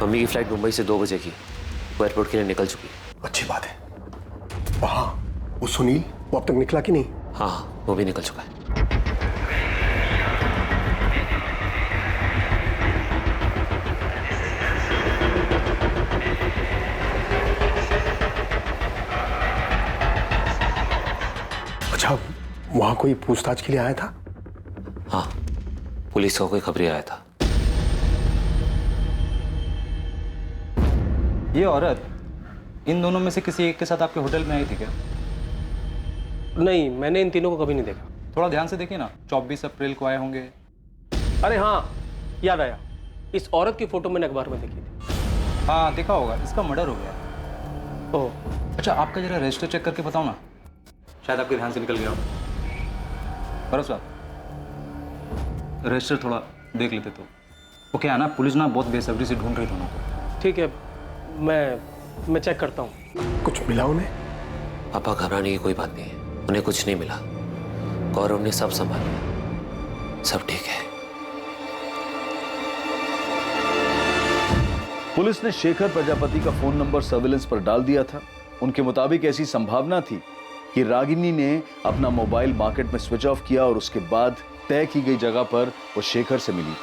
Mummy की flight Mumbai से 2 बजे की, वो एयरपोर्ट के लिए निकल चुकी। अच्छी बात है। वहाँ वो सुनील, वो अब तक निकला कि नहीं? हाँ, वो भी निकल चुका है। अच्छा, वहाँ कोई पूछताछ के लिए आया था? हाँ, पुलिस का कोई खबरी आया था। ये औरत इन दोनों में से किसी एक के साथ आपके होटल में आई थी क्या? नहीं, मैंने इन तीनों को कभी नहीं देखा। थोड़ा ध्यान से देखिए ना, 24 अप्रैल को आए होंगे। अरे हाँ, याद आया, इस औरत की फोटो मैंने अखबार में देखी थी। हाँ, देखा होगा, इसका मर्डर हो गया। ओह, अच्छा, आपका जरा रजिस्टर चेक करके बताओ ना, शायद आपके ध्यान से निकल गया हो। भरत साहब, रजिस्टर थोड़ा देख लेते तो। वो क्या है ना, पुलिस ना बहुत बेसब्री से ढूंढ रही दोनों को। ठीक है, मैं चेक करता हूँ। कुछ मिला उन्हें? पापा, घबराने की कोई बात नहीं है, उन्हें कुछ नहीं मिला। गौरव ने सब संभाल लिया, सब ठीक है। पुलिस ने शेखर प्रजापति का फोन नंबर सर्विलेंस पर डाल दिया था। उनके मुताबिक ऐसी संभावना थी कि रागिनी ने अपना मोबाइल मार्केट में स्विच ऑफ किया और उसके बाद तय की गई जगह पर वो शेखर से मिली।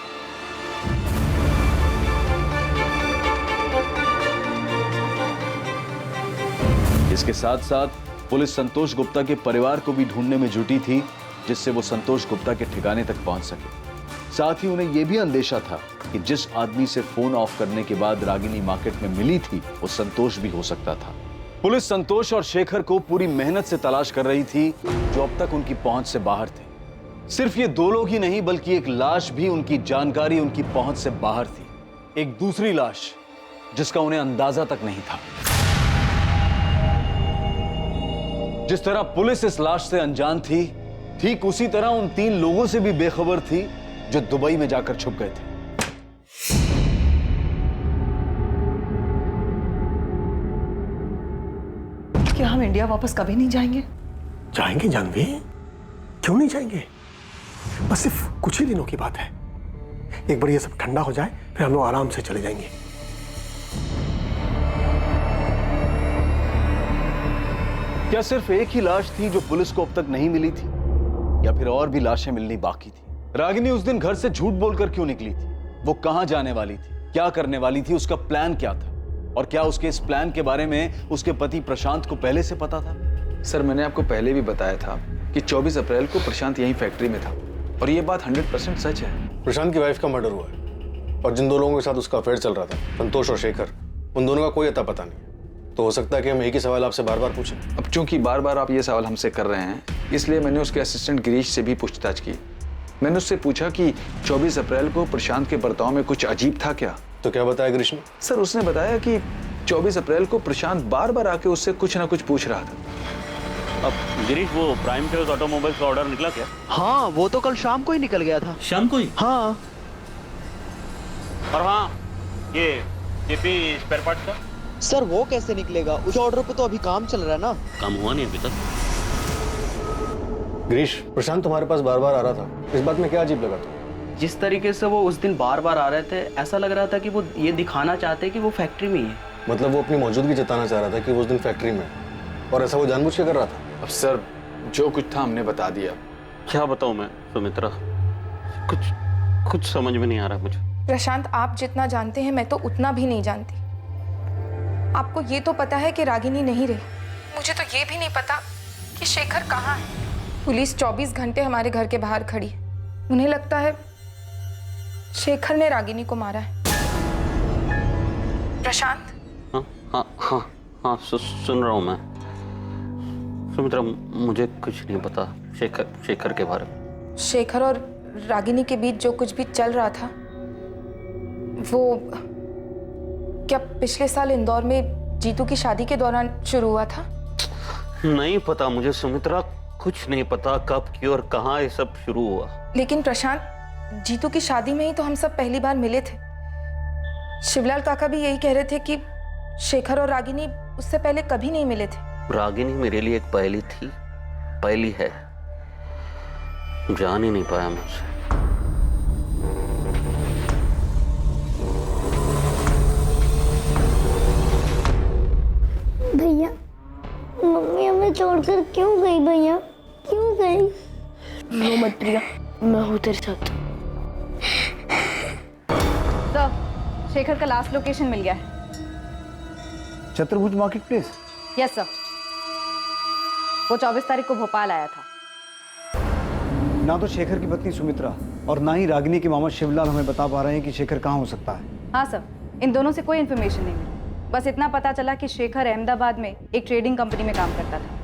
इसके साथ साथ पुलिस संतोष गुप्ता के परिवार को भी ढूंढने में जुटी थी, जिससे वो संतोष गुप्ता के ठिकाने तक पहुंच सके। साथ ही उन्हें यह भी अंदेशा था कि जिस आदमी से फोन ऑफ करने के बाद रागिनी मार्केट में मिली थी, वो संतोष भी हो सकता था। पुलिस संतोष और शेखर को पूरी मेहनत से तलाश कर रही थी, जो अब तक उनकी पहुंच से बाहर थे। सिर्फ ये 2 लोग ही नहीं, बल्कि एक लाश भी उनकी जानकारी, उनकी पहुंच से बाहर थी। एक दूसरी लाश जिसका उन्हें अंदाजा तक नहीं था। जिस तरह पुलिस इस लाश से अनजान थी, ठीक उसी तरह उन 3 लोगों से भी बेखबर थी जो दुबई में जाकर छुप गए थे। क्या हम इंडिया वापस कभी नहीं जाएंगे? जाएंगे जानवी, क्यों नहीं जाएंगे? बस सिर्फ कुछ ही दिनों की बात है। एक बार ये सब ठंडा हो जाए, फिर हम लोग आराम से चले जाएंगे। क्या सिर्फ एक ही लाश थी जो पुलिस को अब तक नहीं मिली थी, या फिर और भी लाशें मिलनी बाकी थी? रागिनी उस दिन घर से झूठ बोलकर क्यों निकली थी? वो कहां जाने वाली थी, क्या करने वाली थी, उसका प्लान क्या था? और क्या उसके इस प्लान के बारे में उसके पति प्रशांत को पहले से पता था? सर, मैंने आपको पहले भी बताया था कि 24 अप्रैल को प्रशांत यहीं फैक्ट्री में था, और ये बात 100% सच है। प्रशांत की वाइफ का मर्डर हुआ है, और जिन 2 लोगों के साथ उसका अफेयर चल रहा था, संतोष और शेखर, उन दोनों का कोई अता पता नहीं। तो हो सकता है कि हम एक ही सवाल आपसे बार बार पूछें। अब चूंकि बार बार आप ये सवाल हमसे कर रहे हैं, इसलिए मैंने उसके असिस्टेंट गिरीश से भी पूछताछ की। मैंने उससे पूछा कि 24 अप्रैल को प्रशांत के बर्ताव में कुछ अजीब था क्या? तो क्या बताया गिरीश ने? सर, उसने बताया कि 24 अप्रैल को प्रशांत बार बार आके उससे कुछ ना कुछ पूछ रहा था। अब गिरीश, वो प्राइम चॉइस ऑटोमोबाइल्स का ऑर्डर निकला क्या? हाँ, वो तो कल शाम को ही निकल गया था। शाम को ही? हाँ। और हाँ, ये जेपी स्पेयर पार्ट्स का? सर, वो कैसे निकलेगा? उस ऑर्डर पे तो अभी काम चल रहा है ना। काम हुआ नहीं अभी तक। गिरीश, प्रशांत तुम्हारे पास बार बार आ रहा था, इस बात में क्या अजीब लगा तुम्हें? जिस तरीके से वो उस दिन बार बार आ रहे थे, ऐसा लग रहा था कि वो ये दिखाना चाहते कि वो फैक्ट्री में ही है। मतलब वो अपनी मौजूदगी जताना चाह रहा था कि वो उस दिन फैक्ट्री में है, और ऐसा वो जानबूझ के कर रहा था? अब सर, जो कुछ था हमने बता दिया। क्या बताऊं मैं सुमित्रा, कुछ समझ में नहीं आ रहा मुझे। प्रशांत, आप जितना जानते हैं मैं तो उतना भी नहीं जानती। आपको ये तो पता है कि रागिनी नहीं रही, मुझे तो ये भी नहीं पता कि शेखर कहाँ है। पुलिस 24 घंटे हमारे घर के बाहर खड़ी है। उन्हें लगता है शेखर ने रागिनी को मारा है। प्रशांत? हाँ हाँ हाँ हाँ, सुन रहा हूँ मैं। सुमित्रा, मुझे कुछ नहीं पता शेखर के बारे में। शेखर और रागिनी के बीच जो कुछ भी चल रहा था, वो क्या पिछले साल इंदौर में जीतू की शादी के दौरान शुरू हुआ था? नहीं पता मुझे सुमित्रा, कुछ नहीं पता कब, क्यों और कहाँ ये सब शुरू हुआ। लेकिन प्रशांत, जीतू की शादी में ही तो हम सब पहली बार मिले थे। शिवलाल काका भी यही कह रहे थे कि शेखर और रागिनी उससे पहले कभी नहीं मिले थे। रागिनी मेरे लिए एक पहली थी, पहली है, जान ही नहीं पाया मुझसे। छोड़कर क्यों गई भैया, क्यों गई? रो मत प्रिया, मैं हूँ तेरे साथ। सर, शेखर का लास्ट लोकेशन मिल गया है। चतुर्भुज मार्केट प्लेस? यस सर, वो 24 तारीख को भोपाल आया था। ना तो शेखर की पत्नी सुमित्रा और ना ही रागिनी के मामा शिवलाल हमें बता पा रहे हैं कि शेखर कहाँ हो सकता है। हाँ सर, इन दोनों से कोई इन्फॉर्मेशन नहीं मिली। बस इतना पता चला कि शेखर अहमदाबाद में एक ट्रेडिंग कंपनी में काम करता था।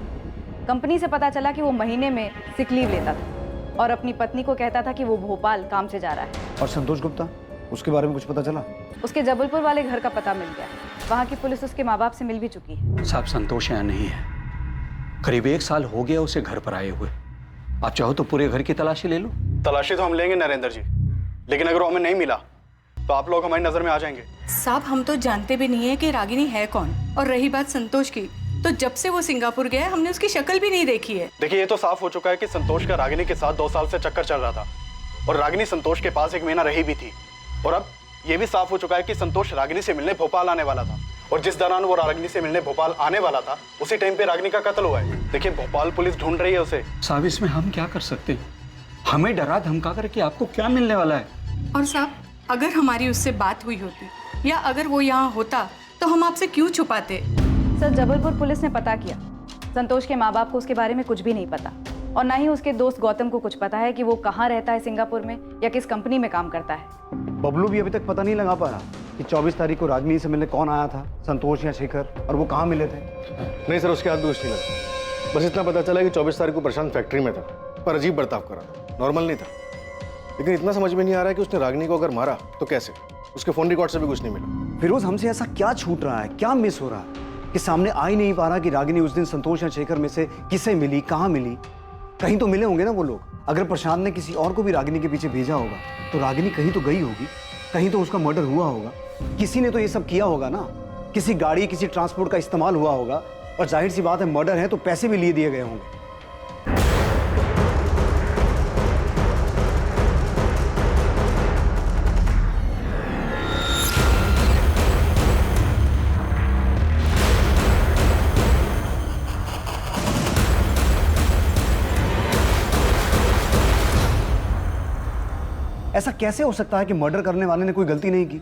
कंपनी से पता चला कि वो महीने में सिक लीव लेता था और अपनी पत्नी को कहता था कि वो भोपाल काम से जा रहा है। और संतोष गुप्ता, उसके बारे में कुछ पता चला? उसके जबलपुर वाले घर का पता मिल गया। वहाँ की पुलिस उसके माँ बाप से मिल भी चुकी है। साहब, संतोष यहाँ नहीं है। करीब 1 साल हो गया उसे घर पर आए हुए। आप चाहो तो पूरे घर की तलाशी ले लो। तलाशी तो हम लेंगे नरेंद्र जी, लेकिन अगर वो हमें नहीं मिला तो आप लोग हमारी नजर में आ जाएंगे। साहब, हम तो जानते भी नहीं है कि रागिनी है कौन। और रही बात संतोष की, तो जब से वो सिंगापुर गया हमने उसकी शक्ल भी नहीं देखी है। देखिए, ये तो साफ हो चुका है कि संतोष का रागिनी के साथ 2 साल से चक्कर चल रहा था और रागिनी संतोष के पास 1 महीना रही भी थी। और अब ये भी साफ हो चुका है कि संतोष रागिनी से मिलने भोपाल आने वाला था और जिस दौरान वो रागिनी से मिलने भोपाल आने वाला था उसी टाइम पे रागिनी का कत्ल हुआ है। देखिए, भोपाल पुलिस ढूंढ रही है उसे। साहब, इसमें हम क्या कर सकते हैं? हमें डरा धमका कर कि आपको क्या मिलने वाला है। और साहब, अगर हमारी उससे बात हुई होती या अगर वो यहाँ होता तो हम आपसे क्यों छुपाते? सर, जबलपुर पुलिस ने पता किया। संतोष के माँ बाप को उसके बारे में कुछ भी नहीं पता और ना ही उसके दोस्त गौतम को कुछ पता है कि वो कहाँ रहता है सिंगापुर में या किस कंपनी में काम करता है। बबलू भी अभी तक पता नहीं लगा पा रहा कि 24 तारीख को रागिनी से मिलने कौन आया था, संतोष या शेखर, और वो कहाँ मिले थे। नहीं सर, उसके हाथ भी कुछ नहीं लगा। बस इतना पता चला कि 24 तारीख को प्रशांत फैक्ट्री में था पर अजीब बर्ताव करा, नॉर्मल नहीं था। लेकिन इतना समझ में नहीं आ रहा है कि उसने रागिनी को अगर मारा तो कैसे। उसके फोन रिकॉर्ड से भी कुछ नहीं मिला। फिरोज, हमसे ऐसा क्या छूट रहा है, क्या मिस हो रहा है कि सामने आ ही नहीं पा रहा कि रागिनी उस दिन संतोष या शेखर में से किसे मिली, कहाँ मिली? कहीं तो मिले होंगे ना वो लोग। अगर प्रशांत ने किसी और को भी रागिनी के पीछे भेजा होगा तो रागिनी कहीं तो गई होगी, कहीं तो उसका मर्डर हुआ होगा। किसी ने तो ये सब किया होगा ना, किसी गाड़ी, किसी ट्रांसपोर्ट का इस्तेमाल हुआ होगा। और जाहिर सी बात है, मर्डर है तो पैसे भी लिए दिए गए होंगे। ऐसा कैसे हो सकता है कि मर्डर करने वाले ने कोई गलती नहीं की?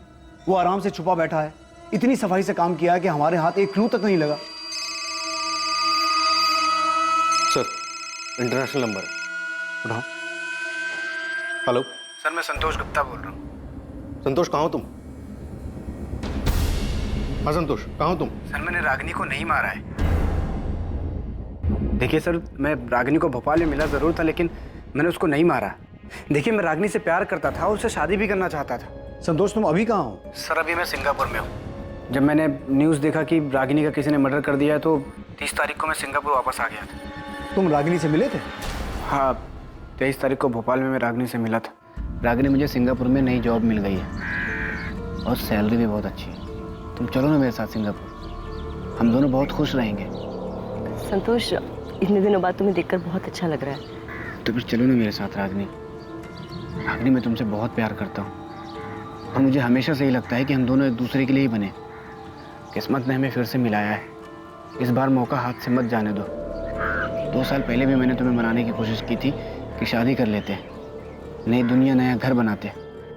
वो आराम से छुपा बैठा है, इतनी सफाई से काम किया है कि हमारे हाथ एक क्लू तक नहीं लगा। सर, इंटरनेशनल नंबर है, उठाओ। हेलो सर, मैं संतोष गुप्ता बोल रहा हूँ। संतोष, कहाँ हो तुम? हाँ संतोष, कहाँ हो तुम? सर, मैंने रागिनी को नहीं मारा है। देखिए सर, मैं रागिनी को भोपाल में मिला जरूर था, लेकिन मैंने उसको नहीं मारा। देखिए, मैं रागिनी से प्यार करता था और उससे शादी भी करना चाहता था। संतोष, तुम अभी कहाँ हो? सर, अभी मैं सिंगापुर में हूँ। जब मैंने न्यूज़ देखा कि रागिनी का किसी ने मर्डर कर दिया है तो 30 तारीख को मैं सिंगापुर वापस आ गया था। तुम रागिनी से मिले थे? हाँ, 23 तारीख को भोपाल में मैं रागिनी से मिला था। रागिनी, मुझे सिंगापुर में नई जॉब मिल गई है और सैलरी भी बहुत अच्छी है। तुम चलो ना मेरे साथ सिंगापुर, हम दोनों बहुत खुश रहेंगे। संतोष, इतने दिनों बाद तुम्हें देखकर बहुत अच्छा लग रहा है। तो फिर चलो ना मेरे साथ रागिनी। रागिनी, मैं तुमसे बहुत प्यार करता हूँ और मुझे हमेशा से ही लगता है कि हम दोनों एक दूसरे के लिए ही बने। किस्मत ने हमें फिर से मिलाया है। इस बार मौका हाथ से मत जाने दो। 2 साल पहले भी मैंने तुम्हें मनाने की कोशिश की थी कि शादी कर लेते, नई दुनिया, नया घर बनाते।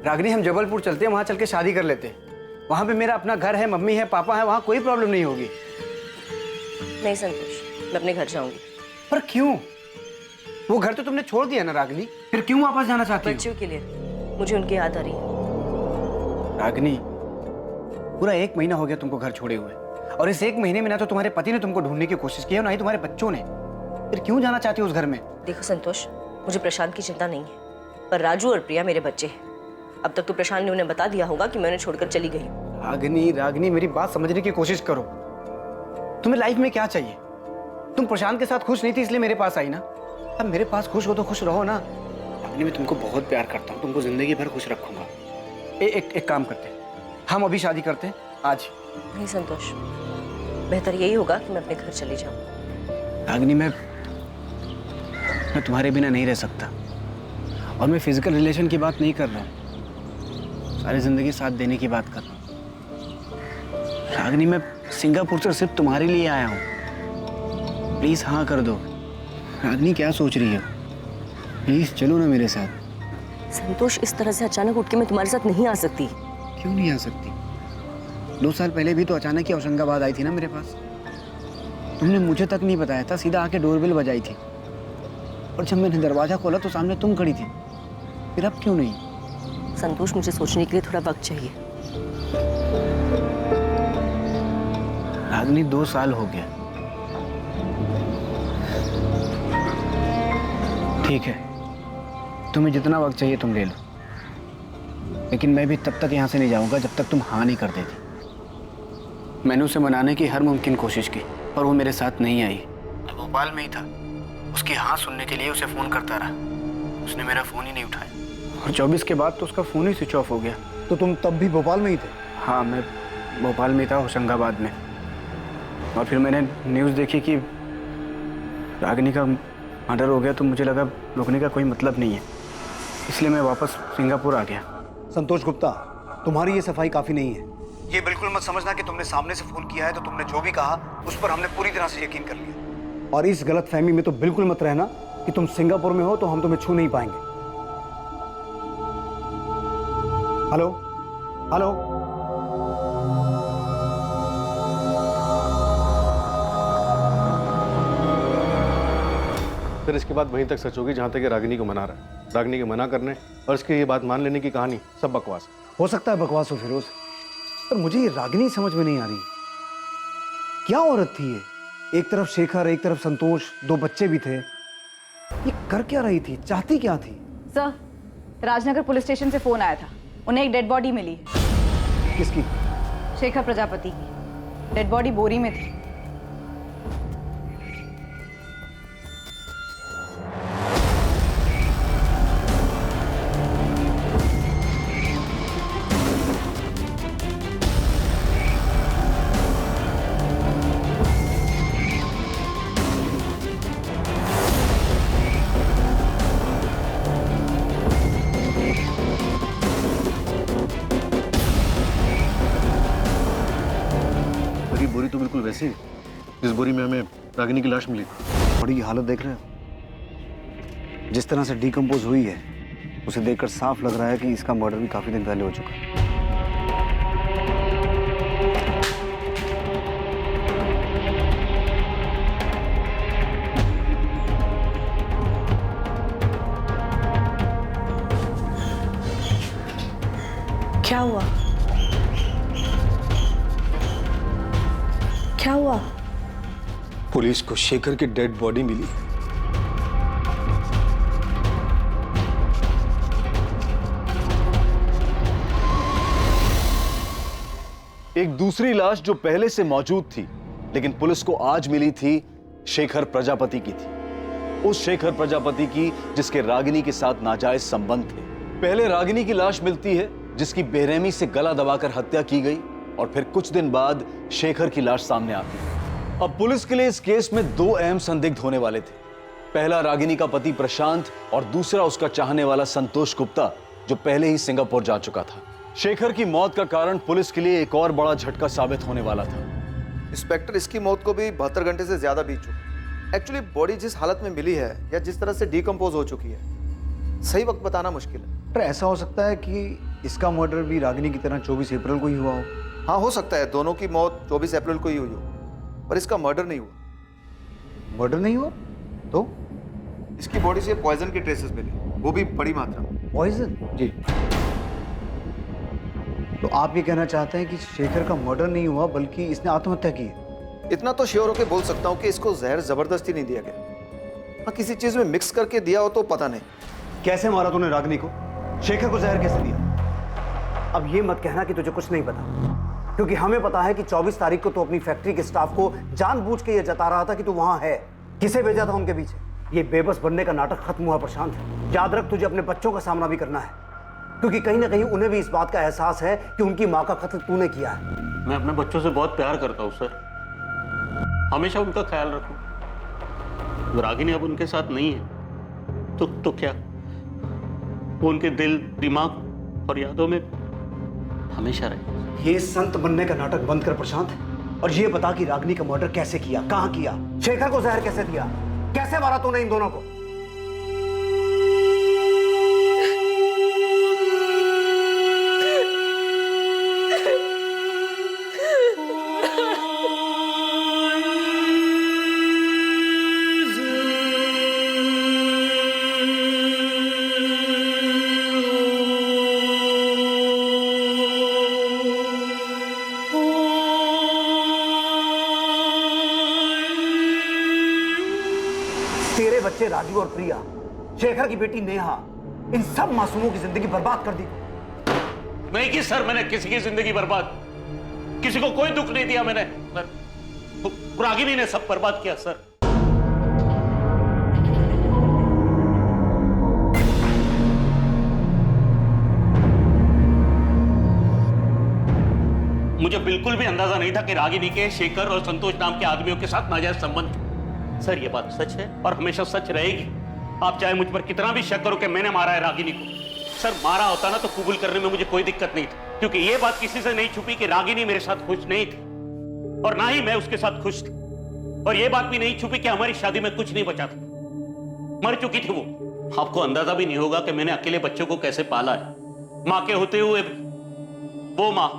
रागिनी, हम जबलपुर चलते हैं, वहाँ चल के शादी कर लेते। वहाँ पे मेरा अपना घर है, मम्मी है, पापा है, वहाँ कोई प्रॉब्लम नहीं होगी। नहीं संतोष, मैं अपने घर जाऊंगी। पर क्यों? वो घर तो तुमने छोड़ दिया ना रागिनी, फिर क्यों वापस जाना चाहती हो? बच्चों के लिए, मुझे उनकी याद आ रही है। रागिनी, पूरा 1 महीना हो गया तुमको घर छोड़े हुए और इस 1 महीने में ना तो तुम्हारे पति ने तुमको ढूंढने की कोशिश की है, ना ही तुम्हारे बच्चों ने। फिर क्यों जाना चाहती हो उस घर में? देखो संतोष, मुझे प्रशांत की चिंता नहीं है, पर राजू और प्रिया मेरे बच्चे हैं। अब तक तो प्रशांत ने उन्हें बता दिया होगा कि मैं उन्हें छोड़कर चली गई। रागिनी, मेरी बात समझने की कोशिश करो। तुम्हें लाइफ में क्या चाहिए? तुम प्रशांत के साथ खुश नहीं थी इसलिए मेरे पास आई ना। अब मेरे पास खुश हो तो खुश रहो ना। रागिनी, मैं तुमको बहुत प्यार करता हूँ, तुमको जिंदगी भर खुश रखूंगा। एक काम करते हैं, हम अभी शादी करते हैं आज। नहीं संतोष, बेहतर यही होगा कि मैं अपने घर चली जाऊं। रागिनी, मैं तुम्हारे बिना नहीं रह सकता और मैं फिजिकल रिलेशन की बात नहीं कर रहा हूँ, सारी जिंदगी साथ देने की बात कर रहा हूँ। रागिनी, मैं सिंगापुर से सिर्फ तुम्हारे लिए आया हूँ। प्लीज हाँ कर दो। रागनी क्या सोच रही है? प्लीज चलो ना मेरे साथ। संतोष, इस तरह से अचानक उठ के मैं तुम्हारे साथ नहीं आ सकती। क्यों नहीं आ सकती? 2 साल पहले भी तो अचानक ही होशंगाबाद आई थी ना मेरे पास। तुमने मुझे तक नहीं बताया था, सीधा आके डोरबेल बजाई थी। और जब मैंने दरवाजा खोला तो सामने तुम खड़ी थी। फिर अब क्यों नहीं? संतोष, मुझे सोचने के लिए थोड़ा वक्त चाहिए। रागनी 2 साल हो गया। ठीक है, तुम्हें जितना वक्त चाहिए तुम ले लो, लेकिन मैं भी तब तक यहाँ से नहीं जाऊंगा जब तक तुम हाँ नहीं कर देती। मैंने उसे मनाने की हर मुमकिन कोशिश की, पर वो मेरे साथ नहीं आई। मैं भोपाल में ही था। उसकी हाँ सुनने के लिए उसे फ़ोन करता रहा, उसने मेरा फ़ोन ही नहीं उठाया। और 24 के बाद तो उसका फ़ोन ही स्विच ऑफ हो गया। तो तुम तब भी भोपाल में ही थे? हाँ, मैं भोपाल में था, होशंगाबाद में। और फिर मैंने न्यूज़ देखी कि रागिनी का मर्डर हो गया, तो मुझे लगा रुकने का कोई मतलब नहीं है, इसलिए मैं वापस सिंगापुर आ गया। संतोष गुप्ता, तुम्हारी ये सफाई काफ़ी नहीं है। ये बिल्कुल मत समझना कि तुमने सामने से फ़ोन किया है तो तुमने जो भी कहा उस पर हमने पूरी तरह से यकीन कर लिया। और इस गलत फहमी में तो बिल्कुल मत रहना कि तुम सिंगापुर में हो तो हम तुम्हें छू नहीं पाएंगे। हेलो हेलो, फिर इसके बाद वहीं तक सच होगी जहां तक ये रागिनी को मना रहा है। रागिनी के मना करने और इसकी ये बात मान लेने की कहानी सब बकवास है। हो सकता है बकवास हो फिरोज, पर मुझे ये रागिनी समझ में नहीं आ रही। क्या औरत थी ये? एक तरफ शेखर, एक तरफ संतोष, 2 बच्चे भी थे। ये कर क्या रही थी? चाहती क्या थी? सर, राजनगर पुलिस स्टेशन से फोन आया था। उन्हें एक डेड बॉडी मिली है। किसकी? शेखर प्रजापति की। डेड बॉडी बोरी में थी। बोरी तो बिल्कुल वैसी है जिस बोरी में हमें रागिनी की लाश मिली। बड़ी हालत देख रहे हो? जिस तरह से डिकम्पोज हुई है, उसे देखकर साफ लग रहा है कि इसका मर्डर भी काफी दिन पहले हो चुका है। क्या हुआ? क्या हुआ? पुलिस को शेखर की डेड बॉडी मिली। एक दूसरी लाश जो पहले से मौजूद थी, लेकिन पुलिस को आज मिली थी, शेखर प्रजापति की थी। उस शेखर प्रजापति की जिसके रागिनी के साथ नाजायज संबंध थे। पहले रागिनी की लाश मिलती है जिसकी बेरहमी से गला दबाकर हत्या की गई, और फिर कुछ दिन बाद शेखर की लाश सामने आती है। अब पुलिस के लिए इस केस में 2 अहम संदिग्ध होने वाले थे। पहला रागिनी का पति प्रशांत और दूसरा उसका चाहने वाला संतोष गुप्ता, जो पहले ही सिंगापुर जा चुका था। शेखर की मौत का कारण पुलिस के लिए एक और बड़ा झटका साबित होने वाला था। इंस्पेक्टर, इसकी मौत को भी 72 घंटे से ज्यादा बीत चुके। एक्चुअली बॉडी जिस हालत में मिली है या जिस तरह से डिकम्पोज हो चुकी है, सही वक्त बताना मुश्किल है। पर ऐसा हो सकता है कि इसका मर्डर भी रागिनी की तरह 24 अप्रैल को ही हुआ हो। हाँ, हो सकता है दोनों की मौत 24 अप्रैल को ही हुई हो, पर इसका मर्डर नहीं हुआ। मर्डर नहीं हुआ तो? इसकी बॉडी से पॉइजन के ट्रेसेस मिले, वो भी बड़ी मात्रा में। पॉइजन? जी। तो आप ये कहना चाहते हैं कि शेखर का मर्डर नहीं हुआ बल्कि इसने आत्महत्या की है? इतना तो श्योर होकर बोल सकता हूँ कि इसको जहर जबरदस्ती नहीं दिया गया। हाँ, किसी चीज में मिक्स करके दिया हो तो पता नहीं। कैसे मारा तूने रागिनी को? शेखर को जहर कैसे दिया? अब ये मत कहना कि तुझे कुछ नहीं पता, क्योंकि हमें पता है कि 24 तारीख को तो अपनी फैक्ट्री के स्टाफ को जानबूझ के ये जता रहा था कि तू वहां है। किसे भेजा था उनके पीछे? ये बेबस बनने का नाटक खत्म हुआ प्रशांत। याद रख, तुझे अपने बच्चों का सामना भी करना है, क्योंकि कहीं ना कहीं उन्हें भी इस बात का एहसास है कि उनकी माँ का कत्ल तूने किया है। मैं अपने बच्चों से बहुत प्यार करता हूँ सर, हमेशा उनका ख्याल रखूं। रागिनी अब उनके साथ नहीं है तो क्या, वो उनके दिल, दिमाग और यादों में हमेशा रहे। ये संत बनने का नाटक बंद कर प्रशांत। और ये बता कि रागिनी का मर्डर कैसे किया, कहां किया, शेखर को जहर कैसे दिया, कैसे मारा तूने इन दोनों को? तेरे बच्चे राजू और प्रिया, शेखर की बेटी नेहा, इन सब मासूमों की जिंदगी बर्बाद कर दी। नहीं की सर, मैंने किसी की जिंदगी बर्बाद, किसी को कोई दुख नहीं दिया मैंने सर। रागिनी ने सब बर्बाद किया सर। मुझे बिल्कुल भी अंदाजा नहीं था कि रागिनी के शेखर और संतोष नाम के आदमियों के साथ नाजायज संबंध। सर ये बात सच है और हमेशा सच रहेगी। आप चाहे मुझ पर कितना भी शक करो कि मैंने मारा है रागिनी को। सर मारा होता ना तो कबूल करने में मुझे कोई दिक्कत नहीं थी, क्योंकि ये बात किसी से नहीं छुपी कि रागिनी मेरे साथ खुश नहीं थी और ना ही मैं उसके साथ खुश थी। और ये बात भी नहीं छुपी कि हमारी शादी में कुछ नहीं बचा था, मर चुकी थी वो। आपको अंदाजा भी नहीं होगा कि मैंने अकेले बच्चों को कैसे पाला है, माँ के होते हुए भी। वो माँ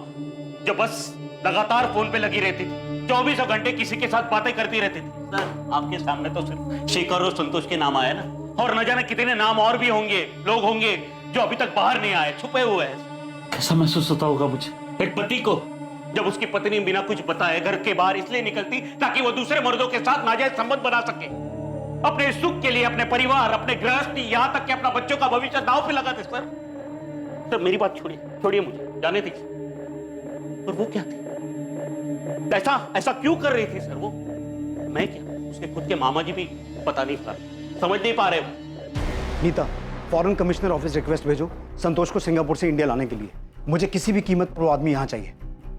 जो बस लगातार फोन पे लगी रहती थी, 24 घंटे किसी के साथ बातें करती रहती थी। सर आपके सामने तो सिर्फ शेखर और संतोष के नाम आए ना, और न जाने कितने नाम और भी होंगे, लोग होंगे जो अभी तक बाहर नहीं आए, छुपे हुए हैं। कैसा महसूस होता होगा मुझे, एक पति को जब उसकी पत्नी बिना कुछ बताए घर के बाहर इसलिए निकलती ताकि वो दूसरे मर्दों के साथ नाजायज संबंध बना सके, अपने सुख के लिए, अपने परिवार, अपने गृहस्थी, यहाँ तक कि अपना बच्चों का भविष्य दांव पे लगाते। सर मेरी बात छोड़िए मुझे जाने दीजिए। और वो क्या थी, ऐसा क्यों कर रही थी सर वो? मैं क्या, उसके खुद के मामा जी भी पता नहीं पा, समझ नहीं पा रहे वो। Nita, foreign commissioner office request भेजो संतोष को सिंगापुर से इंडिया लाने के लिए। मुझे किसी भी कीमत पर वो आदमी यहाँ चाहिए।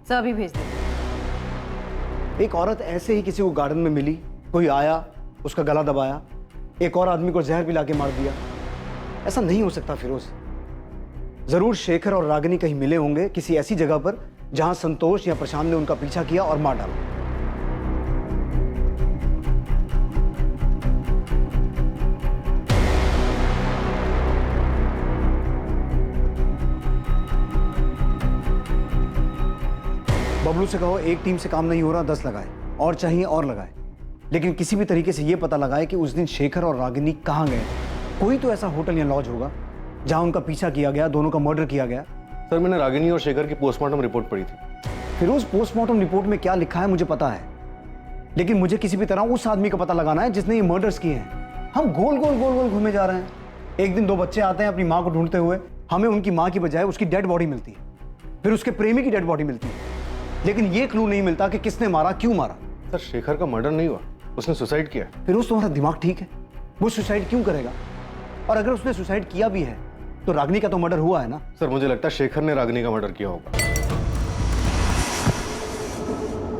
सर अभी भेज दो। एक औरत ऐसे ही किसी को गार्डन में मिली, कोई आया, उसका गला दबाया, एक और आदमी को जहर पिला के मार दिया। ऐसा नहीं हो सकता फिरोज। जरूर शेखर और रागिनी कहीं मिले होंगे किसी ऐसी जगह पर जहां संतोष या प्रशांत ने उनका पीछा किया और मार डाला। बबलू से कहो एक टीम से काम नहीं हो रहा, 10 लगाए, और चाहिए और लगाए, लेकिन किसी भी तरीके से यह पता लगाए कि उस दिन शेखर और रागिनी कहां गए। कोई तो ऐसा होटल या लॉज होगा जहां उनका पीछा किया गया, दोनों का मर्डर किया गया। सर मैंने रागिनी और शेखर की पोस्टमार्टम रिपोर्ट पढ़ी थी। फिर उस पोस्टमार्टम रिपोर्ट में क्या लिखा है मुझे पता है, लेकिन मुझे किसी भी तरह उस आदमी का पता लगाना है जिसने ये मर्डर्स किए हैं। हम गोल गोल घूमे जा रहे हैं। एक दिन 2 बच्चे आते हैं अपनी माँ को ढूंढते हुए, हमें उनकी माँ की बजाय उसकी डेड बॉडी मिलती है, फिर उसके प्रेमी की डेड बॉडी मिलती है, लेकिन ये क्लू नहीं मिलता कि किसने मारा, क्यों मारा। सर शेखर का मर्डर नहीं हुआ, उसने सुसाइड किया। फिर उस तुम्हारा दिमाग ठीक है? वो सुसाइड क्यों करेगा? और अगर उसने सुसाइड किया भी है तो रागिनी का तो मर्डर हुआ है ना। सर मुझे लगता है शेखर ने रागिनी का मर्डर किया होगा।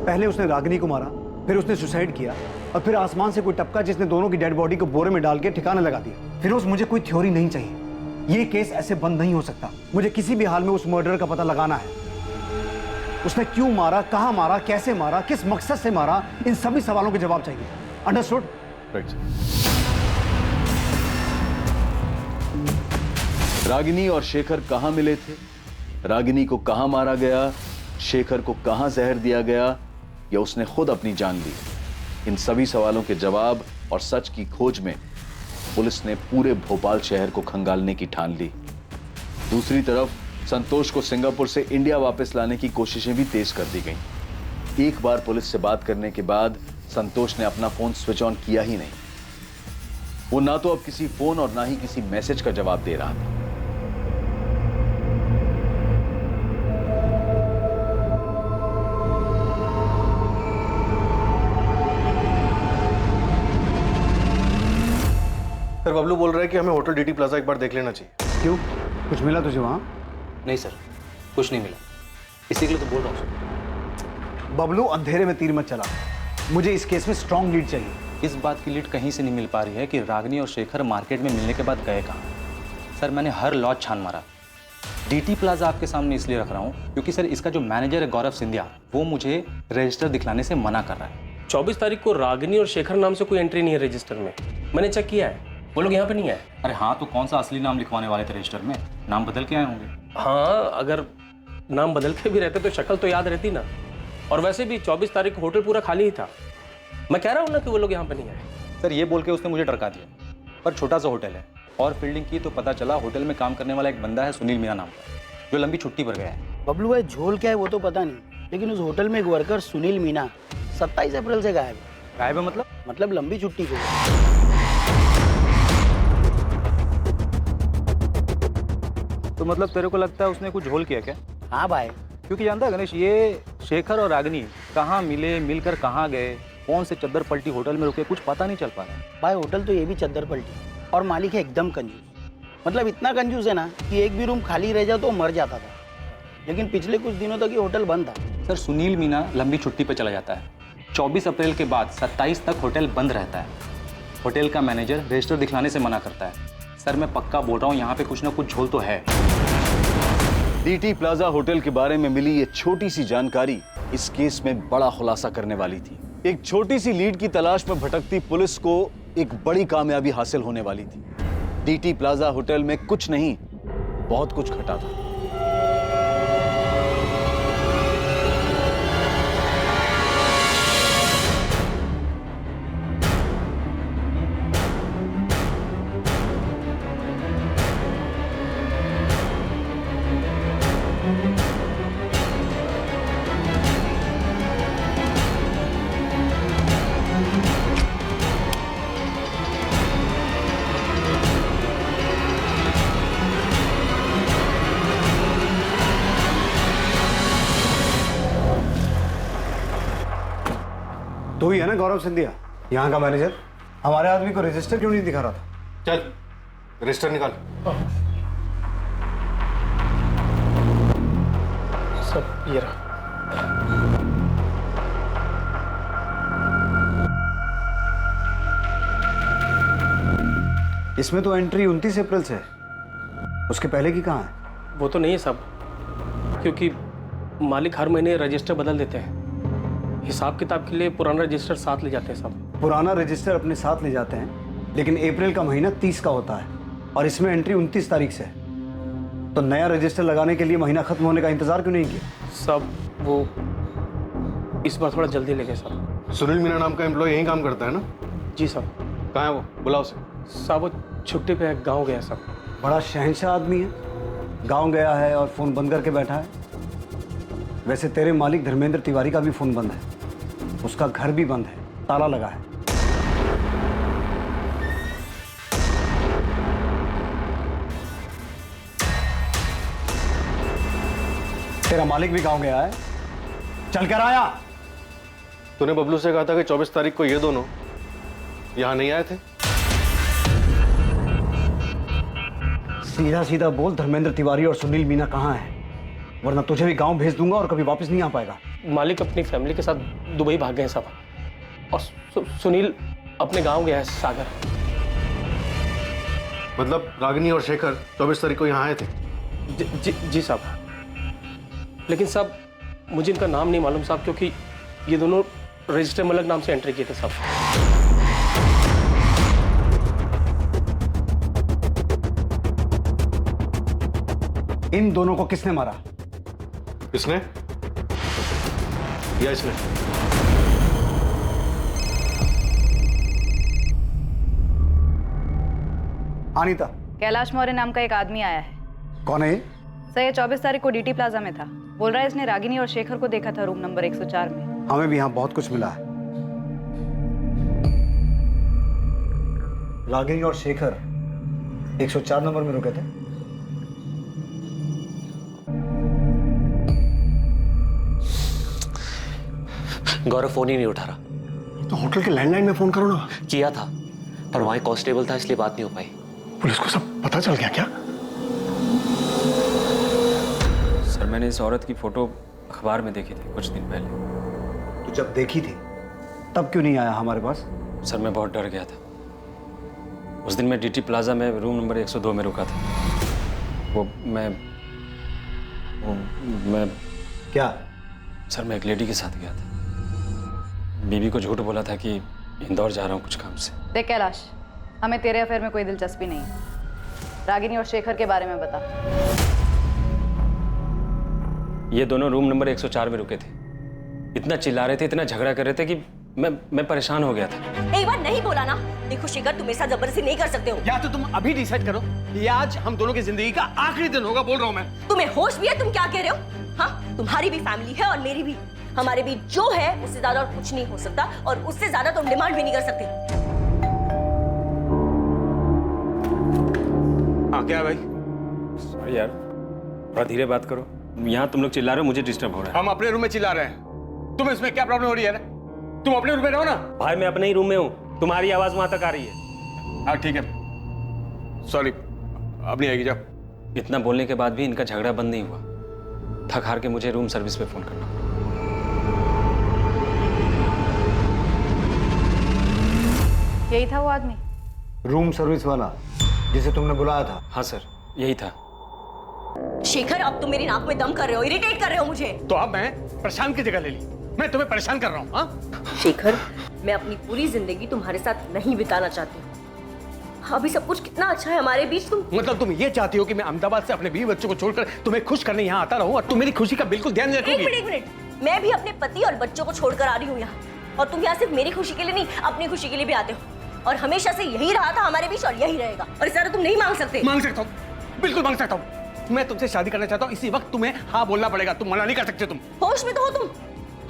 पहले उसने रागिनी को मारा, फिर उसने सुसाइड किया, और फिर आसमान से कोई टपका जिसने दोनों की डेड बॉडी को बोरे में डाल के ठिकाना लगा दिया। फिर मुझे कोई थ्योरी नहीं चाहिए, ये केस ऐसे बंद नहीं हो सकता। मुझे किसी भी हाल में उस मर्डर का पता लगाना है। उसने क्यों मारा, कहां मारा, कैसे मारा, किस मकसद से मारा, इन सभी सवालों के जवाब चाहिए। अंडरस्टूड? राइट। रागिनी और शेखर कहां मिले थे, रागिनी को कहां मारा गया, शेखर को कहां जहर दिया गया, या उसने खुद अपनी जान ली? इन सभी सवालों के जवाब और सच की खोज में पुलिस ने पूरे भोपाल शहर को खंगालने की ठान ली। दूसरी तरफ संतोष को सिंगापुर से इंडिया वापस लाने की कोशिशें भी तेज कर दी गईं। एक बार पुलिस से बात करने के बाद संतोष ने अपना फोन स्विच ऑन किया ही नहीं। वो ना तो अब किसी फोन और ना ही किसी मैसेज का जवाब दे रहा था। सर बबलू बोल रहा है कि हमें होटल डीटी प्लाजा एक बार देख लेना चाहिए। क्यों, कुछ मिला तुझे वहां? नहीं सर, कुछ नहीं मिला, इसी के लिए तो बोल रहा हूँ सर। बबलू अंधेरे में तीर मत चला, मुझे इस केस में स्ट्रॉन्ग लीड चाहिए। इस बात की लीड कहीं से नहीं मिल पा रही है कि रागिनी और शेखर मार्केट में मिलने के बाद गए कहाँ। सर मैंने हर लॉज छान मारा, डीटी प्लाजा आपके सामने इसलिए रख रहा हूँ क्योंकि सर इसका जो मैनेजर है गौरव सिंधिया वो मुझे रजिस्टर दिखलाने से मना कर रहा है। 24 तारीख को रागिनी और शेखर नाम से कोई एंट्री नहीं है रजिस्टर में। मैंने चेक किया है, वो लोग यहाँ पे नहीं आए। अरे हाँ, तो कौन सा असली नाम लिखवाने वाले थे रजिस्टर में? नाम बदल के आए होंगे। हाँ, अगर नाम बदल के भी रहते तो शक्ल तो याद रहती ना। और वैसे भी 24 तारीख को होटल पूरा खाली ही था। मैं कह रहा हूँ ना कि वो लोग यहाँ पे नहीं आए। सर ये बोल के उसने मुझे डरका दिया, पर छोटा सा होटल है और फील्डिंग की तो पता चला होटल में काम करने वाला एक बंदा है सुनील मीना नाम का, जो लंबी छुट्टी पर गया है। बबलू भाई झोल क्या है वो तो पता नहीं, लेकिन उस होटल में एक वर्कर सुनील मीना 27 अप्रैल से गायब है। गायब है मतलब लंबी छुट्टी पे। तो मतलब तेरे को लगता है उसने कुछ झोल किया क्या? हाँ भाई, क्योंकि जानता है गणेश, ये शेखर और रागिनी कहाँ मिले, मिलकर कहाँ गए, कौन से चद्दर पलटी होटल में रुके, कुछ पता नहीं चल पा रहा है। भाई होटल तो ये भी चद्दर पलटी और मालिक है एकदम कंजूस। मतलब इतना कंजूस है ना कि एक भी रूम खाली रह जाए तो मर जाता था। लेकिन पिछले कुछ दिनों तक ये होटल बंद था। सर सुनील मीना लंबी छुट्टी पर चला जाता है। 24 अप्रैल के बाद 27 तक होटल बंद रहता है। होटल का मैनेजर रजिस्टर दिखलाने से मना करता है। सर मैं पक्का बोल रहा हूँ, यहाँ पे कुछ ना कुछ झोल तो है। डीटी प्लाजा होटल के बारे में मिली ये छोटी सी जानकारी इस केस में बड़ा खुलासा करने वाली थी। एक छोटी सी लीड की तलाश में भटकती पुलिस को एक बड़ी कामयाबी हासिल होने वाली थी। डीटी प्लाजा होटल में कुछ नहीं, बहुत कुछ घटा था। तो ही है ना गौरव सिंधिया, यहाँ का मैनेजर। हमारे आदमी को रजिस्टर क्यों नहीं दिखा रहा था? चल रजिस्टर निकाल। सब ये रहा। इसमें तो एंट्री 29 अप्रैल से है। उसके पहले की कहाँ है? वो तो नहीं है सब, क्योंकि मालिक हर महीने रजिस्टर बदल देते हैं। हिसाब किताब के लिए पुराना रजिस्टर साथ ले जाते हैं सब। पुराना रजिस्टर अपने साथ ले जाते हैं, लेकिन अप्रैल का महीना 30 का होता है और इसमें एंट्री 29 तारीख से है। तो नया रजिस्टर लगाने के लिए महीना खत्म होने का इंतजार क्यों नहीं किया? सब वो इस बार थोड़ा जल्दी ले गए सब। सुनील मीना नाम का एम्प्लॉय यहीं काम करता है ना? जी सब। कहाँ है वो? बुलाओ उसे। सब वो छुट्टी पे गाँव गया सब। बड़ा शहंशाह आदमी है, गाँव गया है और फोन बंद करके बैठा है। वैसे तेरे मालिक धर्मेंद्र तिवारी का भी फोन बंद है, उसका घर भी बंद है, ताला लगा है। तेरा मालिक भी गांव गया है, चल कर आया। तूने बबलू से कहा था कि 24 तारीख को ये दोनों यहां नहीं आए थे। सीधा सीधा बोल, धर्मेंद्र तिवारी और सुनील मीना कहाँ हैं, वरना तुझे भी गांव भेज दूंगा और कभी वापस नहीं आ पाएगा। मालिक अपनी फैमिली के साथ दुबई भाग गए सब, और सुनील अपने गांव गया है सागर। मतलब रागिनी और शेखर 24 तारीख को यहाँ आए थे? जी साहब, लेकिन साहब मुझे इनका नाम नहीं मालूम साहब, क्योंकि ये दोनों रजिस्टर में अलग नाम से एंट्री किए थे साहब। इन दोनों को किसने मारा? इसने या इसने? अनीता। कैलाश मौर्य नाम का एक आदमी आया है। कौन है? सर ये 24 तारीख को डीटी प्लाजा में था। बोल रहा है इसने रागिनी और शेखर को देखा था रूम नंबर 104 में। हमें भी यहाँ बहुत कुछ मिला है। रागिनी और शेखर 104 नंबर में रुके थे। गौरव फोन ही नहीं उठा रहा। तो होटल के लैंडलाइन में फोन करो ना। किया था, पर वहां कांस्टेबल था इसलिए बात नहीं हो पाई। पुलिस को सब पता चल गया क्या? सर मैंने इस औरत की फोटो अखबार में देखी थी कुछ दिन पहले। तो जब देखी थी तब क्यों नहीं आया हमारे पास? सर मैं बहुत डर गया था। उस दिन मैं डीटी प्लाजा में रूम नंबर 102 में रुका था। वो मैं मैं क्या? सर मैं एक लेडी के साथ गया था। बीवी को झूठ बोला था कि इंदौर जा रहा हूँ कुछ काम से। देख कैलाश, हमें तेरे अफेयर में कोई दिलचस्पी नहीं है। रागिनी और शेखर के बारे में बता। ये दोनों रूम नंबर 104 में रुके थे। इतना चिल्ला रहे थे, इतना झगड़ा कर रहे थे कि मैं परेशान हो गया था। एक बार नहीं बोला ना। देखो शेखर, तुम मेरे साथ जबरदस्ती नहीं कर सकते हो। या तो तुम अभी डिसाइड करो, ये आज हम दोनों की जिंदगी का आखिरी दिन होगा, बोल रहा हूँ मैं। तुम्हें होश भी है? तुम क्या कह रहे हो? हाँ, तुम्हारी भी फैमिली है और मेरी भी। हमारे बीच जो है उससे ज्यादा और कुछ नहीं हो सकता, और उससे ज्यादा तुम डिमांड भी नहीं कर सकते। हाँ क्या है भाई? सॉरी यार, थोड़ा धीरे बात करो। यहाँ तुम लोग चिल्ला रहे हो, मुझे डिस्टर्ब हो रहा है। हम अपने रूम में चिल्ला रहे हैं, तुम्हें इसमें क्या प्रॉब्लम हो रही है? तुम अपने रूम में रहो ना। भाई मैं अपने ही रूम में हूँ, तुम्हारी आवाज वहां तक आ रही है। हाँ ठीक है, सॉरी, अब नहीं आएगी, जाओ। इतना बोलने के बाद भी इनका झगड़ा बंद नहीं हुआ। थक हार के मुझे रूम सर्विस पे फोन करना पड़ा। यही था वो आदमी? रूम सर्विस वाला जिसे तुमने बुलाया था? हाँ सर, यही था। शेखर, अब तुम मेरी नाक में दम कर रहे हो, इरिटेट कर रहे हो मुझे। तो अब मैं प्रशांत की जगह ले ली, मैं तुम्हें परेशान कर रहा हूँ। हाँ शेखर, मैं अपनी पूरी जिंदगी तुम्हारे साथ नहीं बिताना चाहती हूँ। अभी सब कुछ कितना अच्छा है हमारे बीच। तुम मतलब तुम ये चाहती हो कि मैं अहमदाबाद से अपने 20 बच्चों को छोड़कर तुम्हें खुश करने यहाँ आता रहूं, और तुम मेरी खुशी का बिल्कुल ध्यान नहीं रखोगी? एक मिनट, मैं भी अपने पति और बच्चों को छोड़कर आ रही हूँ यहाँ, और तुम यहाँ सिर्फ मेरी खुशी के लिए नहीं, अपनी खुशी के लिए भी आते हो। और हमेशा से यही रहा था हमारे बीच, और यही रहेगा। और इस तरह तुम नहीं मांग सकते। मांग सकता हूँ, बिल्कुल मांग सकता हूँ। मैं तुमसे शादी करना चाहता हूँ, इसी वक्त तुम्हें हाँ बोलना पड़ेगा, तुम मना नहीं कर सकते। तुम होश में तो हो तुम?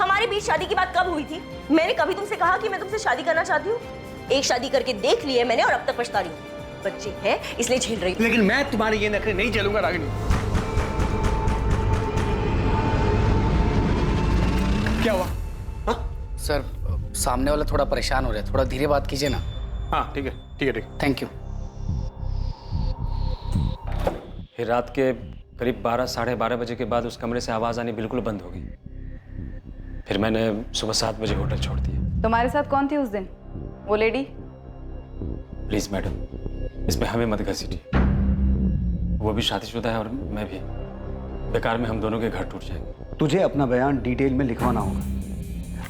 हमारे बीच शादी की बात कब हुई थी? मैंने कभी तुमसे कहा कि मैं तुमसे शादी करना चाहती हूँ? एक शादी करके देख ली है मैंने, और अब तक पछता रही हूँ। बच्चे हैं इसलिए झेल रही हूँ। लेकिन मैं तुम्हारे ये नखरे नहीं झेलूंगा रागिनी। क्या हुआ? सर, सामने वाला थोड़ा परेशान हो रहा है, थोड़ा धीरे बात कीजिए ना। हाँ ठीक है, ठीक है, ठीक। Thank you. फिर रात के करीब 12 साढ़े 12 बजे के बाद उस कमरे से आवाज आनी बिल्कुल बंद हो गई। फिर मैंने सुबह 7 बजे होटल छोड़ दिया। तुम्हारे साथ कौन थी उस दिन? वो लेडी? प्लीज मैडम, इसमें हमें मत घसीटिए। वो भी शादीशुदा है और मैं भी। बेकार में हम दोनों के घर टूट जाएंगे। तुझे अपना बयान डिटेल में लिखवाना होगा।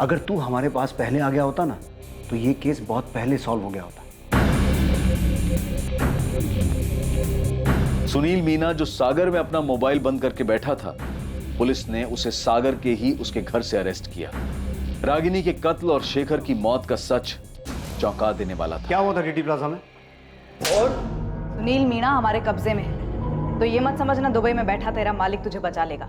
अगर तू हमारे पास पहले आ गया होता ना, तो ये केस बहुत पहले सॉल्व हो गया होता। सुनील मीना जो सागर में अपना मोबाइल बंद करके बैठा था, पुलिस ने उसे सागर के ही उसके घर से अरेस्ट किया। रागिनी के कत्ल और शेखर की मौत का सच चौंका देने वाला था। क्या हुआ था टीटी प्लाजा में? और सुनील मीणा हमारे कब्जे में है, तो ये मत समझना दुबई में बैठा तेरा मालिक तुझे बचा लेगा।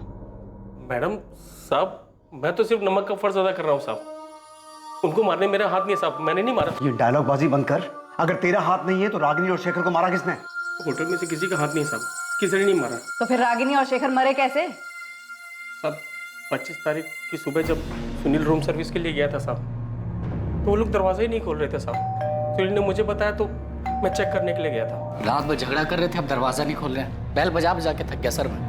मैडम साहब, मैं तो सिर्फ नमक का फर्ज अदा कर रहा हूँ साहब। उनको मारने मेरा हाथ नहीं है साहब, मैंने नहीं मारा। ये डायलॉग बाजी बंद कर। अगर तेरा हाथ नहीं है तो रागिनी और शेखर को मारा किसने? होटल में से किसी का हाथ नहीं साहब, किसी ने नहीं मारा। तो फिर रागिनी और शेखर मरे कैसे? साहब 25 तारीख की सुबह जब सुनील रूम सर्विस के लिए गया था साहब, तो वो लोग दरवाजा ही नहीं खोल रहे थे साहब। सुनील ने मुझे बताया तो मैं चेक करने के लिए गया था। रात भर झगड़ा कर रहे थे, अब दरवाजा नहीं खोल रहे हैं। बैल बजा बजा के थक गया सर मैं।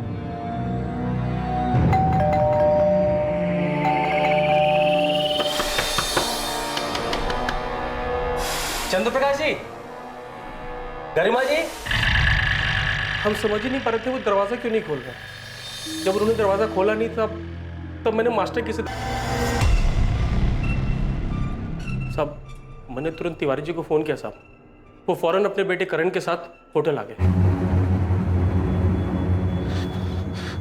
चंद्रप्रकाश जी, गरिमा जी, हम समझ ही नहीं पा रहे थे वो दरवाजा क्यों नहीं खोल रहे। जब उन्होंने दरवाजा खोला नहीं था तब मैंने मास्टर की से साहब, मैंने तुरंत तिवारी जी को फोन किया साहब। वो फौरन अपने बेटे करण के साथ होटल आ गए।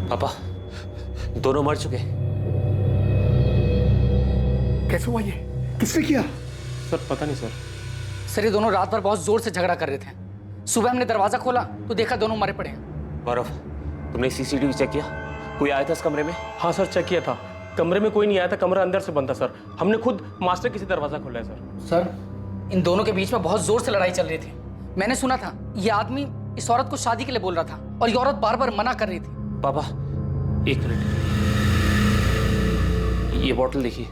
पापा, दोनों मर चुके। कैसे हुआ ये? किसने किया? सर पता नहीं सर। सर ये दोनों रात भर बहुत जोर से झगड़ा कर रहे थे। सुबह हमने दरवाजा खोला तो देखा दोनों मरे पड़े हैं। गौरव, तुमने सीसीटीवी चेक किया? कोई आया था इस कमरे में? हाँ सर, चेक किया था। कमरे में कोई नहीं आया था, कमरा अंदर से बंद था सर। हमने खुद मास्टर की से दरवाजा खोला है सर। सर इन दोनों के बीच में बहुत जोर से लड़ाई चल रही थी। मैंने सुना था ये आदमी इस औरत को शादी के लिए बोल रहा था और ये औरत बार बार मना कर रही थी। पापा एक मिनट, ये बोतल देखिए,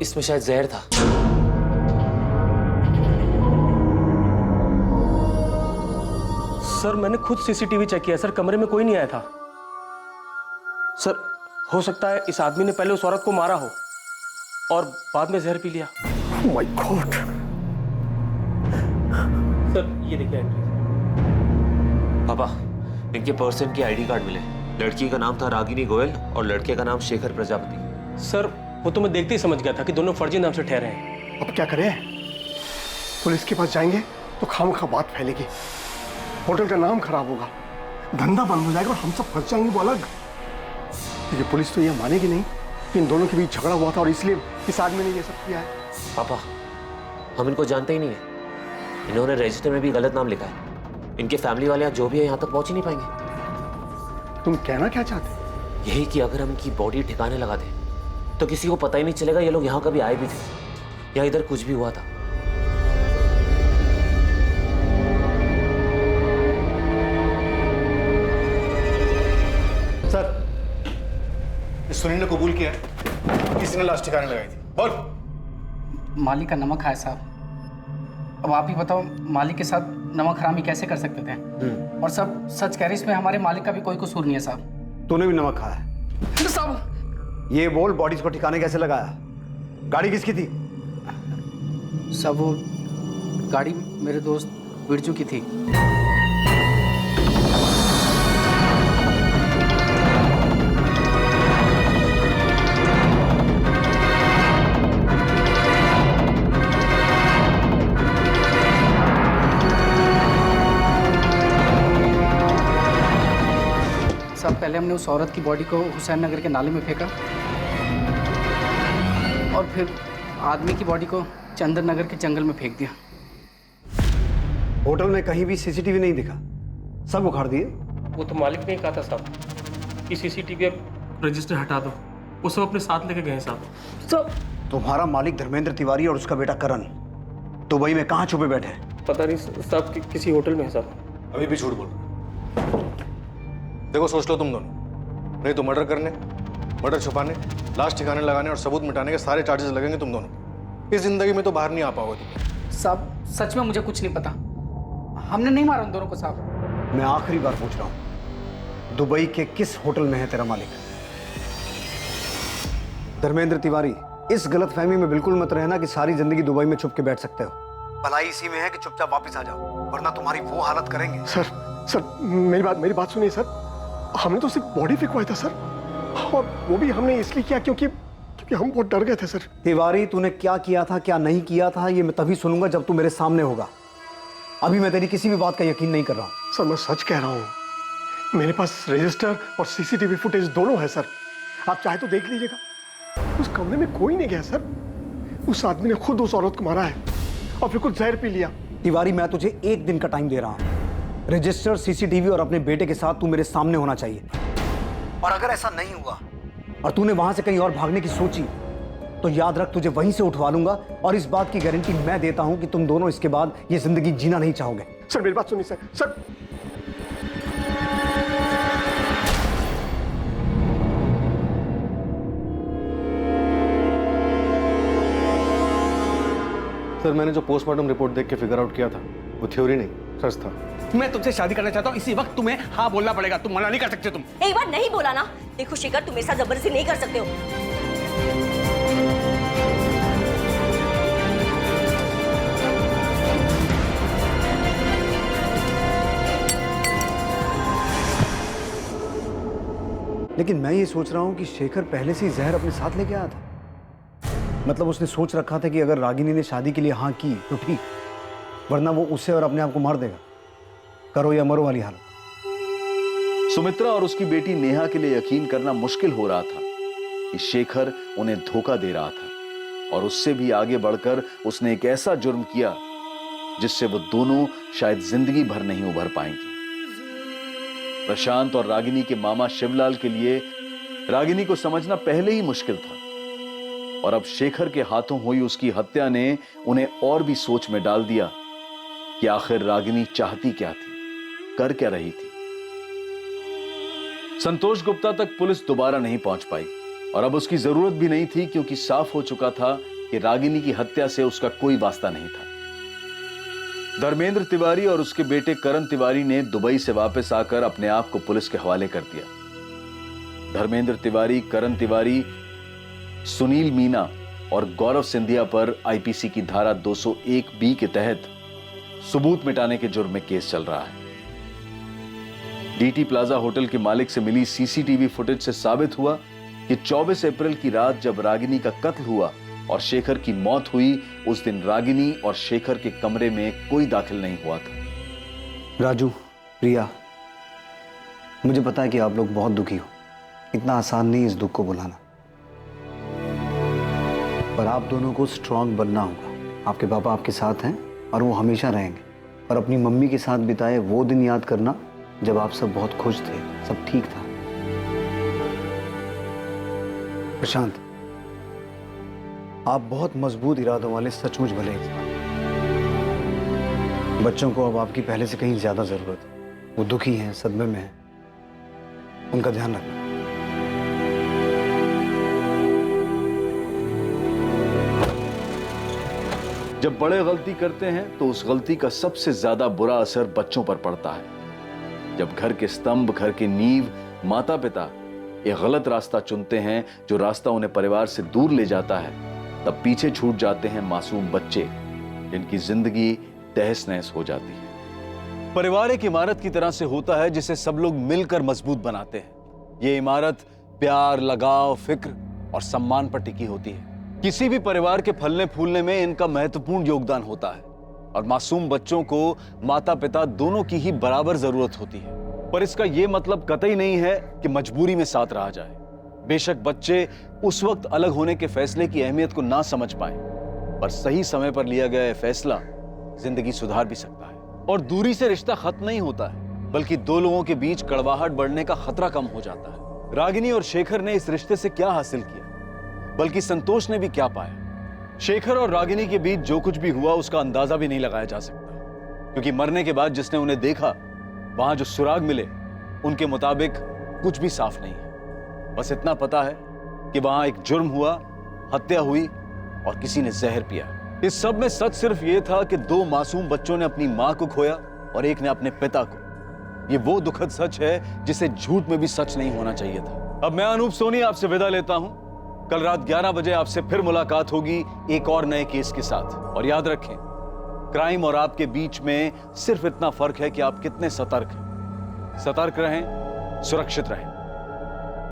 इसमें शायद जहर था। सर मैंने खुद सीसीटीवी चेक किया सर, कमरे में कोई नहीं आया था। सर हो सकता है इस आदमी ने पहले उस औरत को मारा हो और बाद में जहर पी लिया। Oh my God! सर ये देखिए एंट्री। पापा, इनके पर्स से इनके आईडी कार्ड मिले। लड़की का नाम था रागिनी गोयल और लड़के का नाम शेखर प्रजापति। सर वो तो मैं देखते ही समझ गया था कि दोनों फर्जी नाम से ठहरे हैं। अब क्या करें? पुलिस के पास जाएंगे तो खामखा बात फैलेगी, होटल का नाम खराब होगा, धंधा बंद हो जाएगा और हम सब फंस जाएंगे वो अलग। क्योंकि पुलिस तो ये मानेगी नहीं कि इन दोनों के बीच झगड़ा हुआ था और इसलिए इस आदमी ने ये सब किया है। पापा, हम इनको जानते ही नहीं है। इन्होंने रजिस्टर में भी गलत नाम लिखा है। इनके फैमिली वाले जो भी है यहाँ तक पहुंच ही नहीं पाएंगे। तुम कहना क्या चाहते? यही कि अगर हम इनकी बॉडी ठिकाने लगा दें तो किसी को पता ही नहीं चलेगा ये लोग यहाँ कभी आए भी थे या इधर कुछ भी हुआ था। सर, इस सुनील ने कबूल किया किसने लाश ठिकाने लगाई थी। बोल। मालिक का नमक खाया साहब। अब आप ही बताओ, मालिक के साथ नमक हरामी कैसे कर सकते थे? और सब सच कह रहे, इसमें हमारे मालिक का भी कोई कसूर नहीं है साहब। तूने भी नमक खाया है साहब? ये बोल, बॉडीज को ठिकाने कैसे लगाया? गाड़ी किसकी थी? सब वो गाड़ी मेरे दोस्त बिरजू की थी। सब पहले हमने उस औरत की बॉडी को हुसैन नगर के नाले में फेंका और फिर आदमी की बॉडी को चंदन नगर के जंगल में फेंक दिया। होटल में कहीं भी सीसीटीवी नहीं दिखा, सब उखाड़ दिए। वो तो मालिक ने ही कहा था साहब कि सीसीटीवी अब रजिस्टर हटा दो। वो सब अपने साथ लेके गए साहब। तुम्हारा मालिक धर्मेंद्र तिवारी और उसका बेटा करण दुबई में कहाँ छुपे बैठे हैं? पता नहीं साहब, किसी होटल में है साहब। अभी भी झूठ बोल रहे। देखो, सोच लो तुम दोनों, नहीं तो मर्डर करने, मर्डर छुपाने, लाश ठिकाने लगाने और सबूत मिटाने के सारे चार्जेस लगेंगे तुम दोनों। इस जिंदगी में तो बाहर नहीं आ पाओगे तुम। साहब सच में मुझे कुछ नहीं पता, हमने नहीं मारा उन दोनों को साहब। मैं आखिरी बार पूछ रहा हूं, दुबई के किस होटल में है तेरा मालिक? धर्मेंद्र तिवारी, इस गलतफहमी में बिल्कुल मत रहना कि सारी जिंदगी दुबई में छुप के बैठ सकते हो। भलाई इसी में है कि चुपचाप वापस आ जाओ, वरना तुम्हारी वो हालत करेंगे। सर मेरी बात सुनिए सर। हमने तो सिर्फ बॉडी फेंकवाया था सर, और वो भी हमने इसलिए किया क्योंकि हम बहुत डर गए थे सर। तिवारी, तूने क्या किया था क्या नहीं किया था ये मैं तभी सुनूंगा जब तू मेरे सामने होगा। अभी मैं तेरी किसी भी बात का यकीन नहीं कर रहा हूं। सर मैं सच कह रहा हूं, मेरे पास रजिस्टर और सीसीटीवी फुटेज दोनों है सर। आप चाहे तो देख लीजिएगा। उस कमरे में कोई नहीं गया सर। उस आदमी ने खुद उस औरत को मारा है और फिर कुछ जहर पी लिया। तिवारी, मैं तुझे 1 दिन का टाइम दे रहा हूं। रजिस्टर, सीसीटीवी और अपने बेटे के साथ तू मेरे सामने होना चाहिए। और अगर ऐसा नहीं हुआ और तूने वहां से कहीं और भागने की सोची तो याद रख, तुझे वहीं से उठवा लूंगा। और इस बात की गारंटी मैं देता हूं कि तुम दोनों इसके बाद ये जिंदगी जीना नहीं चाहोगे। सर मेरी बात सुनिए सर। सर, मैंने जो पोस्टमार्टम रिपोर्ट देख के फिगर आउट किया था वो थ्योरी नहीं, सच था। मैं तुमसे शादी करना चाहता हूँ, इसी वक्त तुम्हें हाँ बोलना पड़ेगा, तुम मना नहीं कर सकते। तुम एक बार नहीं बोला ना। देखो शेखर, तुम ऐसा जबरदस्ती नहीं कर सकते हो। लेकिन मैं ये सोच रहा हूं कि शेखर पहले से ही जहर अपने साथ लेके आया था। मतलब उसने सोच रखा था कि अगर रागिनी ने शादी के लिए हाँ की तो ठीक, वरना वो उसे और अपने आप को मार देगा। करो या मरो वाली हालत। सुमित्रा और उसकी बेटी नेहा के लिए यकीन करना मुश्किल हो रहा था कि शेखर उन्हें धोखा दे रहा था, और उससे भी आगे बढ़कर उसने एक ऐसा जुर्म किया जिससे वो दोनों शायद जिंदगी भर नहीं उभर पाएंगे। प्रशांत और रागिनी के मामा शिवलाल के लिए रागिनी को समझना पहले ही मुश्किल था, और अब शेखर के हाथों हुई उसकी हत्या ने उन्हें और भी सोच में डाल दिया कि आखिर रागिनी चाहती क्या थी, कर क्या रही थी। संतोष गुप्ता तक पुलिस दोबारा नहीं पहुंच पाई, और अब उसकी जरूरत भी नहीं थी, क्योंकि साफ हो चुका था कि रागिनी की हत्या से उसका कोई वास्ता नहीं था। धर्मेंद्र तिवारी और उसके बेटे करण तिवारी ने दुबई से वापस आकर अपने आप को पुलिस के हवाले कर दिया। धर्मेंद्र तिवारी, करण तिवारी, सुनील मीना और गौरव सिंधिया पर आईपीसी की धारा 201 बी के तहत सबूत मिटाने के जुर्म में केस चल रहा है। डीटी प्लाजा होटल के मालिक से मिली सीसीटीवी फुटेज से साबित हुआ कि 24 अप्रैल की रात जब रागिनी का कत्ल हुआ और शेखर की मौत हुई, उस दिन रागिनी और शेखर के कमरे में कोई दाखिल नहीं हुआ था। राजू, प्रिया, मुझे पता है कि आप लोग बहुत दुखी हो। इतना आसान नहीं इस दुख को बुलाना, पर आप दोनों को स्ट्रांग बनना होगा। आपके पापा आपके साथ हैं और वो हमेशा रहेंगे। और अपनी मम्मी के साथ बिताए वो दिन याद करना जब आप सब बहुत खुश थे, सब ठीक था। प्रशांत, आप बहुत मजबूत इरादों वाले सचमुच भले इंसान। बच्चों को अब आपकी पहले से कहीं ज्यादा जरूरत है। वो दुखी हैं, सदमे में हैं, उनका ध्यान रखना। जब बड़े गलती करते हैं तो उस गलती का सबसे ज्यादा बुरा असर बच्चों पर पड़ता है। जब घर के स्तंभ, घर की नींव, माता पिता एक गलत रास्ता चुनते हैं, जो रास्ता उन्हें परिवार से दूर ले जाता है, तब पीछे छूट जाते हैं मासूम बच्चे, जिनकी जिंदगी तहस नहस हो जाती है। परिवार एक इमारत की तरह से होता है जिसे सब लोग मिलकर मजबूत बनाते हैं। ये इमारत प्यार, लगाव, फिक्र और सम्मान पर टिकी होती है। किसी भी परिवार के फलने फूलने में इनका महत्वपूर्ण योगदान होता है और मासूम बच्चों को माता पिता दोनों की ही बराबर जरूरत होती है। पर इसका यह मतलब कतई नहीं है कि मजबूरी में साथ रहा जाए। बेशक बच्चे उस वक्त अलग होने के फैसले की अहमियत को ना समझ पाए, पर सही समय पर लिया गया फैसला जिंदगी सुधार भी सकता है। और दूरी से रिश्ता खत्म नहीं होता है, बल्कि दो लोगों के बीच कड़वाहट बढ़ने का खतरा कम हो जाता है। रागिनी और शेखर ने इस रिश्ते से क्या हासिल किया, बल्कि संतोष ने भी क्या पाया। शेखर और रागिनी के बीच जो कुछ भी हुआ उसका अंदाजा भी नहीं लगाया जा सकता, क्योंकि मरने के बाद जिसने उन्हें देखा, वहां जो सुराग मिले उनके मुताबिक कुछ भी साफ नहीं है। बस इतना पता है कि वहां एक जुर्म हुआ, हत्या हुई और किसी ने जहर पिया। इस सब में सच सिर्फ यह था कि दो मासूम बच्चों ने अपनी मां को खोया और एक ने अपने पिता को। ये वो दुखद सच है जिसे झूठ में भी सच नहीं होना चाहिए था। अब मैं अनूप सोनी आपसे विदा लेता हूं। कल रात 11 बजे आपसे फिर मुलाकात होगी एक और नए केस के साथ। और याद रखें, क्राइम और आपके बीच में सिर्फ इतना फर्क है कि आप कितने सतर्क हैं। सतर्क रहें, सुरक्षित रहें।